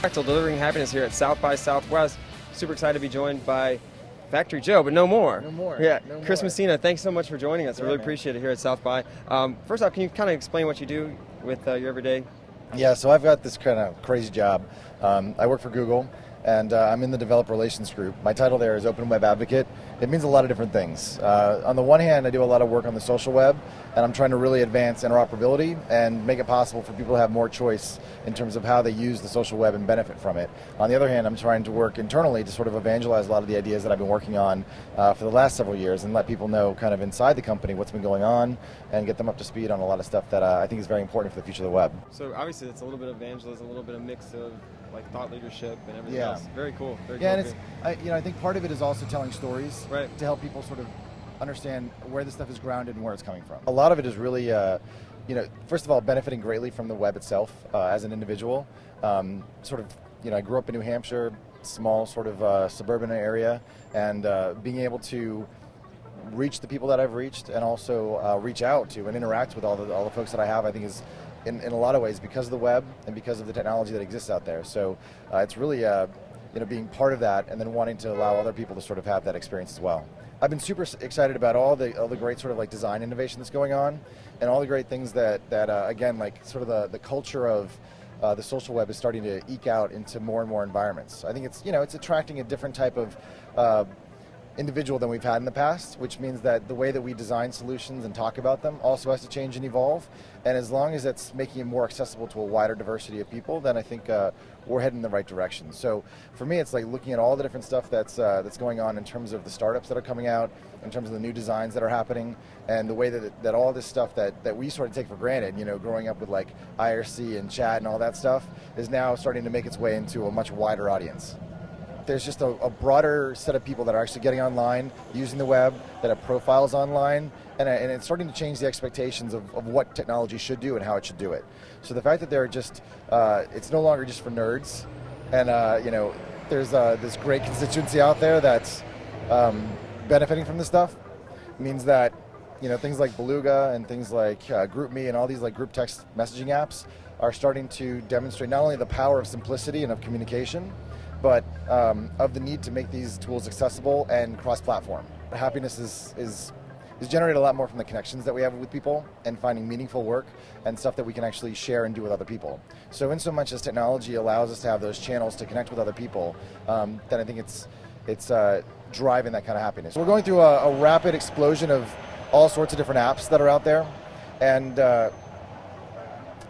Fractal delivering happiness here at South by Southwest. Super excited to be joined by Factory Joe, but no more. No more. Yeah, no Chris more. Messina, thanks so much for joining us. Yeah, I really man. appreciate it here at South by. First off, can you kind of explain what you do with your everyday? Yeah, so I've got this kind of crazy job. I work for Google, and I'm in the developer relations group. My title there is Open Web Advocate. It means a lot of different things. On the one hand, I do a lot of work on the social web, and I'm trying to really advance interoperability and make it possible for people to have more choice in terms of how they use the social web and benefit from it. On the other hand, I'm trying to work internally to sort of evangelize a lot of the ideas that I've been working on for the last several years and let people know kind of inside the company what's been going on and get them up to speed on a lot of stuff that I think is very important for the future of the web. So obviously it's a little bit of evangelism, a little bit of mix of like thought leadership and everything Yeah. else. Very cool. Very Yeah, cool. and I think part of it is also telling stories Right. to help people sort of understand where this stuff is grounded and where it's coming from. A lot of it is really, first of all, benefiting greatly from the web itself as an individual. I grew up in New Hampshire, small sort of suburban area, and being able to reach the people that I've reached and also reach out to and interact with all the folks that I have, I think is in a lot of ways because of the web and because of the technology that exists out there. So it's really being part of that and then wanting to allow other people to sort of have that experience as well. I've been super excited about all the great sort of like design innovation that's going on and all the great things that again, like sort of the culture of the social web is starting to eke out into more and more environments. I think it's attracting a different type of individual than we've had in the past, which means that the way that we design solutions and talk about them also has to change and evolve. And as long as it's making it more accessible to a wider diversity of people, then I think we're heading in the right direction. So for me, it's like looking at all the different stuff that's going on in terms of the startups that are coming out, in terms of the new designs that are happening, and the way that all this stuff that we sort of take for granted, growing up with like IRC and chat and all that stuff, is now starting to make its way into a much wider audience. There's just a broader set of people that are actually getting online, using the web, that have profiles online, and it's starting to change the expectations of what technology should do and how it should do it. So the fact that they're just, it's no longer just for nerds, and there's this great constituency out there that's benefiting from this stuff, means that things like Beluga and things like GroupMe and all these like group text messaging apps are starting to demonstrate not only the power of simplicity and of communication, but of the need to make these tools accessible and cross-platform. Happiness is generated a lot more from the connections that we have with people and finding meaningful work and stuff that we can actually share and do with other people. So in so much as technology allows us to have those channels to connect with other people, then I think it's driving that kind of happiness. We're going through a rapid explosion of all sorts of different apps that are out there, and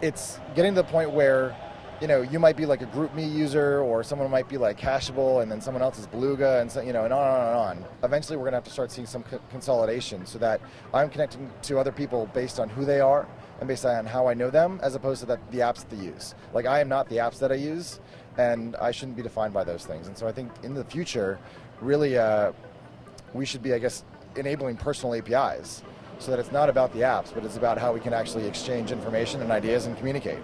it's getting to the point where you might be like a GroupMe user, or someone might be like Cashable, and then someone else is Beluga, and so, and on and on and on. Eventually, we're going to have to start seeing some consolidation, so that I'm connecting to other people based on who they are and based on how I know them, as opposed to the apps that they use. Like, I am not the apps that I use, and I shouldn't be defined by those things. And so I think in the future, really, we should be, I guess, enabling personal APIs, so that it's not about the apps, but it's about how we can actually exchange information and ideas and communicate.